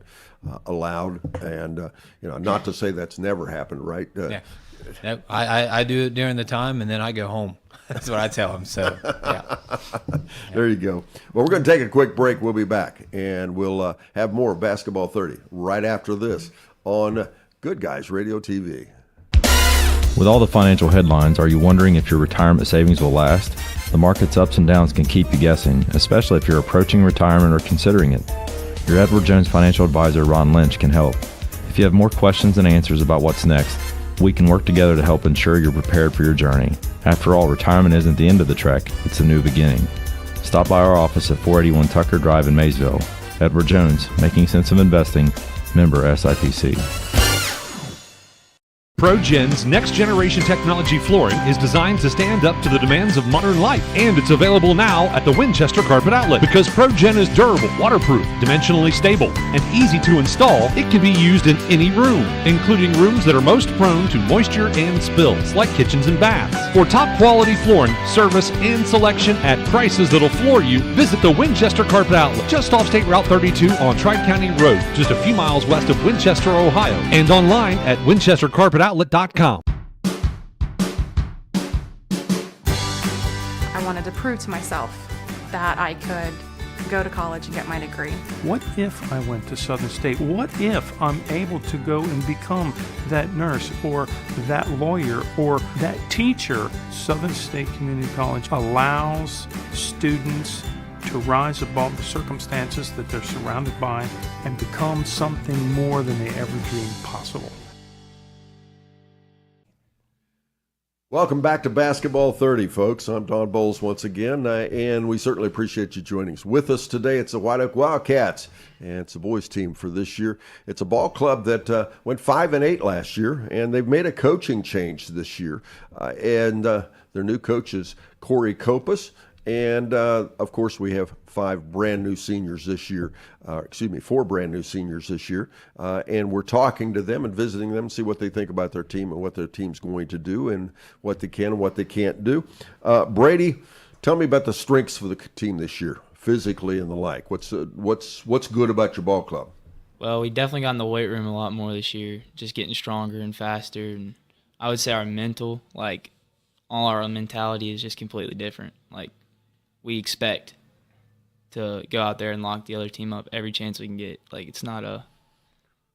allowed. And not to say that's never happened, right? Yeah. No, I do it during the time, and then I go home. That's what I tell them. So, yeah. There you go. Well, we're going to take a quick break. We'll be back, and we'll have more of Basketball 30 right after this on Good Guys Radio TV. With all the financial headlines, are you wondering if your retirement savings will last? The market's ups and downs can keep you guessing, especially if you're approaching retirement or considering it. Your Edward Jones financial advisor, Ron Lynch, can help. If you have more questions than answers about what's next, we can work together to help ensure you're prepared for your journey. After all, retirement isn't the end of the trek, it's a new beginning. Stop by our office at 481 Tucker Drive in Maysville. Edward Jones, making sense of investing, member SIPC. ProGen's next-generation technology flooring is designed to stand up to the demands of modern life, and it's available now at the Winchester Carpet Outlet. Because ProGen is durable, waterproof, dimensionally stable, and easy to install, it can be used in any room, including rooms that are most prone to moisture and spills, like kitchens and baths. For top-quality flooring, service, and selection at prices that'll floor you, visit the Winchester Carpet Outlet, just off State Route 32 on Tri-County Road, just a few miles west of Winchester, Ohio, and online at winchestercarpetoutlet.com. I wanted to prove to myself that I could go to college and get my degree. What if I went to Southern State? What if I'm able to go and become that nurse or that lawyer or that teacher? Southern State Community College allows students to rise above the circumstances that they're surrounded by and become something more than they ever dreamed possible. Welcome back to Basketball 30, folks. I'm Don Bowles once again, and we certainly appreciate you joining us. With us today, it's the Whiteoak Wildcats, and it's a boys team for this year. It's a ball club that went 5-8 last year, and they've made a coaching change this year. And their new coach is Corey Kopus. And, of course, we have four brand new seniors this year. And we're talking to them and visiting them, see what they think about their team and what their team's going to do and what they can and what they can't do. Brady, tell me about the strengths for the team this year, physically and the like. What's good about your ball club? Well, we definitely got in the weight room a lot more this year, just getting stronger and faster. And I would say our mental, all our mentality is just completely different. We expect to go out there and lock the other team up every chance we can get. It's not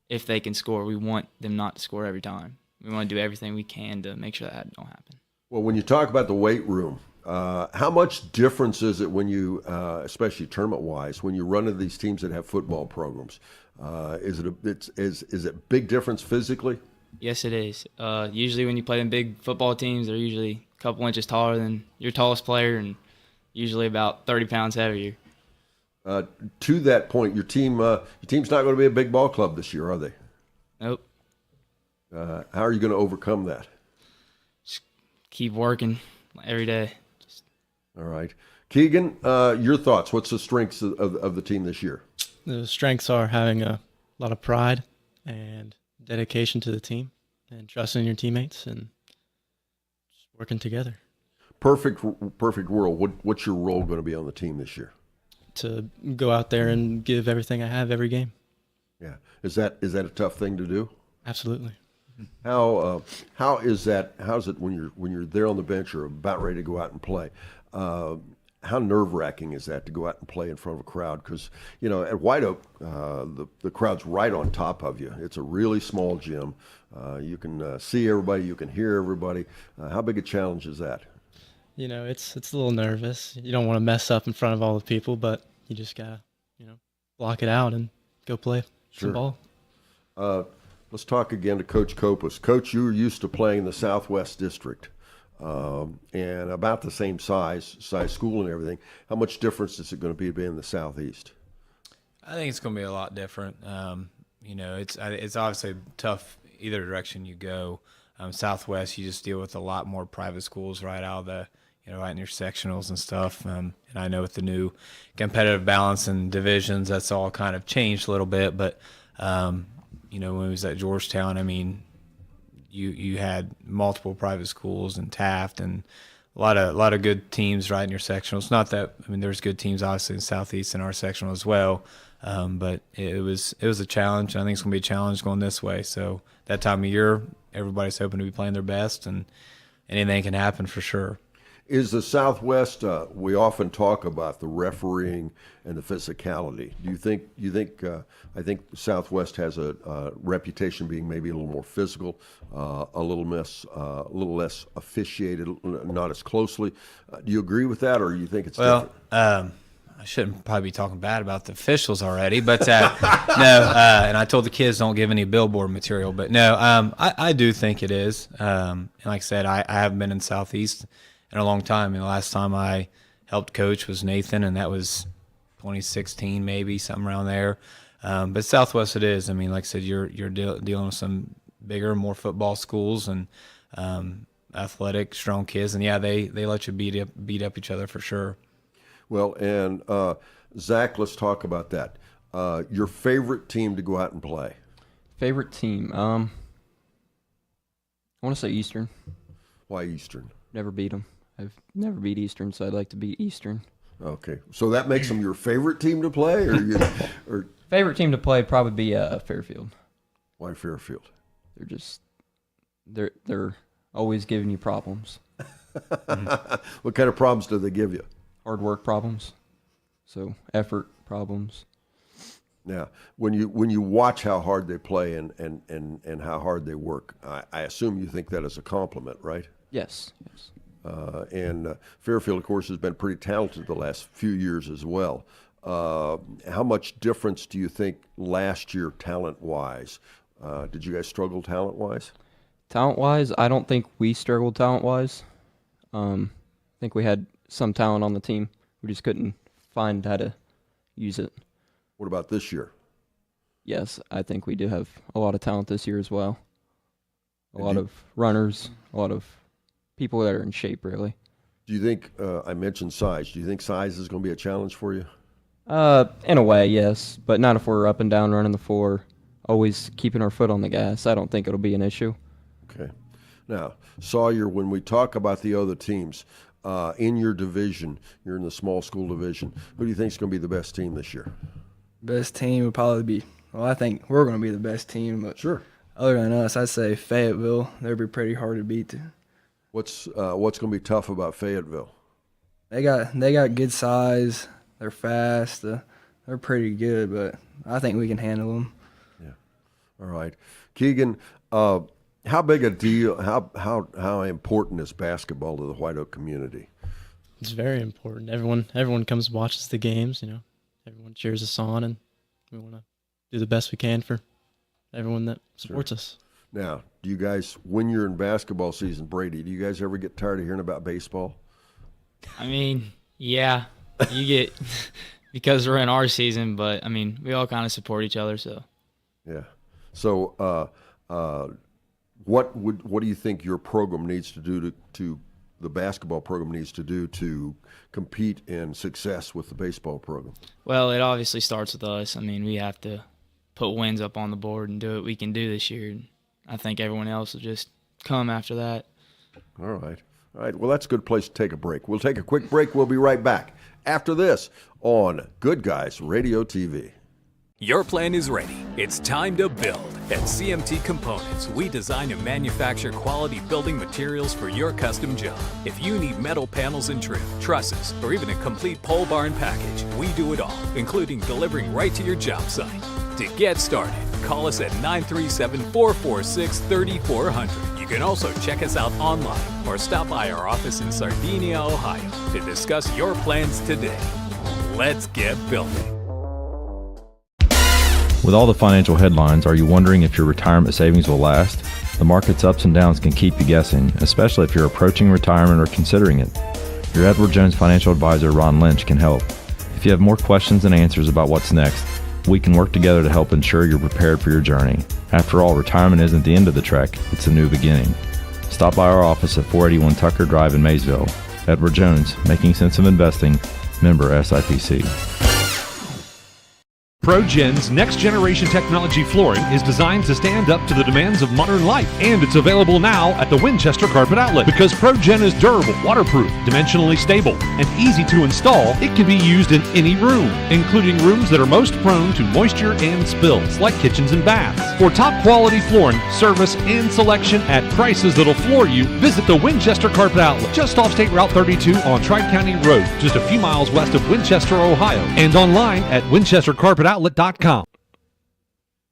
if they can score. We want them not to score every time. We want to do everything we can to make sure that don't happen. Well, when you talk about the weight room, how much difference is it when you, especially tournament-wise, when you run into these teams that have football programs? Is it big difference physically? Yes, it is. Usually when you play in big football teams, they're usually a couple inches taller than your tallest player and usually about 30 pounds heavier. To that point, your team's not going to be a big ball club this year, are they? Nope. How are you going to overcome that? Just keep working every day. All right. Keegan, your thoughts. What's the strengths of the team this year? The strengths are having a lot of pride and dedication to the team and trusting your teammates and just working together. Perfect world. What's your role going to be on the team this year? To go out there and give everything I have every game. Yeah. Is that a tough thing to do? Absolutely. How is it when you're there on the bench or about ready to go out and play? How nerve-wracking is that to go out and play in front of a crowd? Because at Whiteoak, the crowd's right on top of you. It's a really small gym. You can see everybody. You can hear everybody. How big a challenge is that? It's a little nervous. You don't want to mess up in front of all the people, but you just gotta, block it out and go play some ball. Let's talk again to Coach Kopus. Coach, you were used to playing in the Southwest District, and about the same size school and everything. How much difference is it going to be being in the Southeast? I think it's going to be a lot different. It's obviously tough either direction you go. Southwest, you just deal with a lot more private schools right out of the right in your sectionals and stuff. And I know with the new competitive balance and divisions, that's all kind of changed a little bit. But, when we was at Georgetown, you had multiple private schools and Taft and a lot of good teams right in your sectionals. Not that, there's good teams obviously in Southeast in our sectional as well. But it was a challenge. I think it's going to be a challenge going this way. So that time of year, everybody's hoping to be playing their best, and anything can happen for sure. Is the Southwest? We often talk about the refereeing and the physicality. Do you think? I think Southwest has a reputation being maybe a little more physical, a little less officiated, not as closely. Do you agree with that, or you think it's different? I shouldn't probably be talking bad about the officials already, but no. And I told the kids don't give any billboard material, but no, I do think it is. And like I said, I haven't been in Southeast in a long time. And the last time I helped coach was Nathan, and that was 2016 maybe, something around there. But Southwest it is. Like I said, you're dealing with some bigger, more football schools and athletic, strong kids, and yeah, they let you beat up each other for sure. Well, and Zach, let's talk about that. Your favorite team to go out and play? Favorite team? I want to say Eastern. Why Eastern? Never beat them. I've never beat Eastern, so I'd like to beat Eastern. Okay, so that makes them your favorite team to play, or favorite team to play would probably be Fairfield. Why Fairfield? They're always giving you problems. What kind of problems do they give you? Hard work problems. So effort problems. Now, when you watch how hard they play and how hard they work, I assume you think that is a compliment, right? Yes. And Fairfield, of course, has been pretty talented the last few years as well. How much difference do you think last year, talent-wise? Did you guys struggle talent-wise? Talent-wise, I don't think we struggled talent-wise. I think we had some talent on the team. We just couldn't find how to use it. What about this year? Yes, I think we do have a lot of talent this year as well. A lot of runners, a lot of people that are in shape, really. Do you think, I mentioned size, do you think size is going to be a challenge for you? In a way, yes, but not if we're up and down running the floor, always keeping our foot on the gas. I don't think it'll be an issue. Okay. Now, Sawyer, when we talk about the other teams, in your division, you're in the small school division, who do you think is going to be the best team this year? Best team would probably be, well, I think we're going to be the best team, but sure. Other than us, I'd say Fayetteville. They'd be pretty hard to beat. What's going to be tough about Fayetteville? They got good size. They're fast. They're pretty good, but I think we can handle them. Yeah. All right, Keegan. How big a deal? How important is basketball to the Whiteoak community? It's very important. Everyone comes and watches the games. Everyone cheers us on, and we want to do the best we can for everyone that supports us. Now, do you guys, when you're in basketball season, Brady, do you guys ever get tired of hearing about baseball? I mean, yeah, you get because we're in our season, but I mean, we all kind of support each other, so. Yeah. So, what do you think your program needs to do to the basketball program needs to do to compete in success with the baseball program? Well, it obviously starts with us. I mean, we have to put wins up on the board and do what we can do this year. And I think everyone else will just come after that. All right. Well, that's a good place to take a break. We'll take a quick break. We'll be right back after this on Good Guys Radio TV. Your plan is ready. It's time to build. At CMT Components, we design and manufacture quality building materials for your custom job. If you need metal panels and trim, trusses, or even a complete pole barn package, we do it all, including delivering right to your job site. To get started, call us at 937-446-3400. You can also check us out online or stop by our office in Sardinia, Ohio to discuss your plans today. Let's get building. With all the financial headlines, are you wondering if your retirement savings will last? The market's ups and downs can keep you guessing, especially if you're approaching retirement or considering it. Your Edward Jones financial advisor, Ron Lynch, can help. If you have more questions and answers about what's next, we can work together to help ensure you're prepared for your journey. After all, retirement isn't the end of the trek, it's a new beginning. Stop by our office at 481 Tucker Drive in Maysville. Edward Jones, making sense of investing, member SIPC. ProGen's next-generation technology flooring is designed to stand up to the demands of modern life, and it's available now at the Winchester Carpet Outlet. Because ProGen is durable, waterproof, dimensionally stable, and easy to install, it can be used in any room, including rooms that are most prone to moisture and spills, like kitchens and baths. For top-quality flooring, service, and selection at prices that'll floor you, visit the Winchester Carpet Outlet, just off State Route 32 on Tri-County Road, just a few miles west of Winchester, Ohio, and online at winchestercarpetoutlet.com.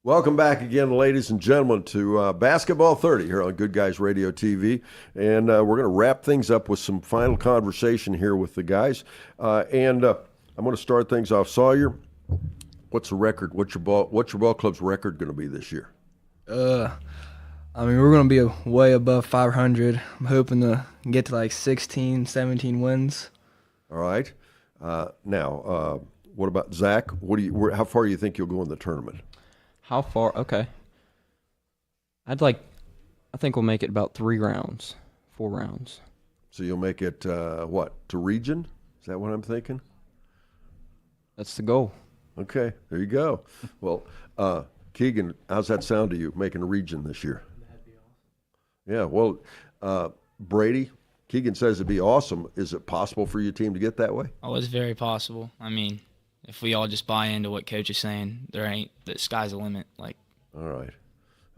Welcome back again, ladies and gentlemen, to Basketball 30 here on Good Guys Radio TV. And we're going to wrap things up with some final conversation here with the guys. And I'm going to start things off. Sawyer, what's the record? What's your ball club's record going to be this year? I mean, we're going to be way above 500. I'm hoping to get to like 16, 17 wins. All right. Now, what about Zach? How far do you think you'll go in the tournament? How far? Okay. I think we'll make it about 4 rounds. So you'll make it, to region? Is that what I'm thinking? That's the goal. Okay, there you go. Well, Keegan, how's that sound to you, making a region this year? That'd be awesome. Yeah, well, Brady, Keegan says it'd be awesome. Is it possible for your team to get that way? Oh, it's very possible. I mean, if we all just buy into what Coach is saying, the sky's the limit. Like, all right.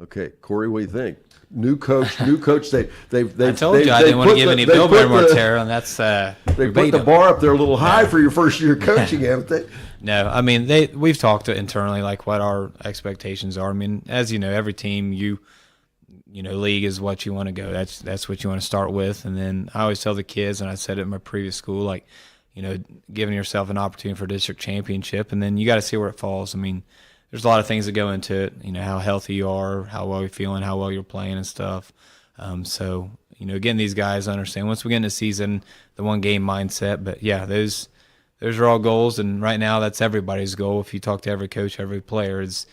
Okay, Corey, what do you think? New coach. They've. I told you I didn't want to give any billboard material, and that's they put the bar up there a little high for your first year coaching, haven't they? No, I mean we've talked internally like what our expectations are. I mean, as you know, every team league is what you want to go. That's what you want to start with, and then I always tell the kids, and I said it in my previous school, like, giving yourself an opportunity for district championship, and then you got to see where it falls. I mean, there's a lot of things that go into it, how healthy you are, how well you're feeling, how well you're playing and stuff. So, again, these guys understand once we get into the season, the one game mindset. But yeah, those are all goals. And right now that's everybody's goal. If you talk to every coach, every player is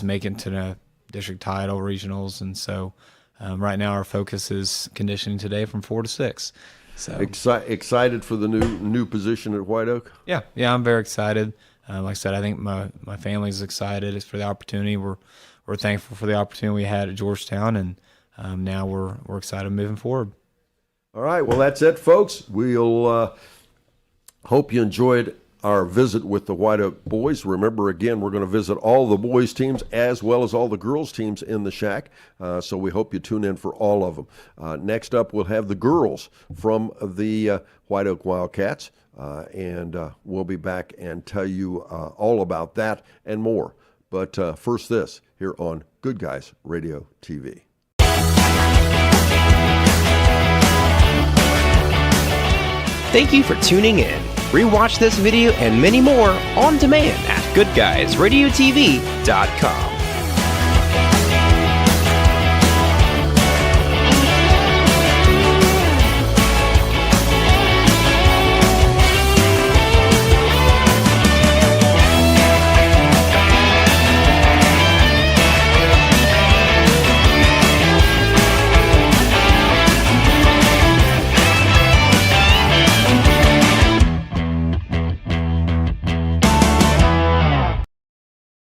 making to the district title, regionals. And so right now our focus is conditioning today from 4 to 6. So excited for the new position at Whiteoak? Yeah, I'm very excited. Like I said, I think my family's excited for the opportunity. We're thankful for the opportunity we had at Georgetown, and now we're excited moving forward. All right, well, that's it, folks. We'll hope you enjoyed our visit with the Whiteoak boys. Remember, again, we're going to visit all the boys teams as well as all the girls teams in the Shack, so we hope you tune in for all of them. Next up, we'll have the girls from the Whiteoak Wildcats. And we'll be back and tell you all about that and more. But first this, here on Good Guys Radio TV. Thank you for tuning in. Rewatch this video and many more on demand at goodguysradiotv.com.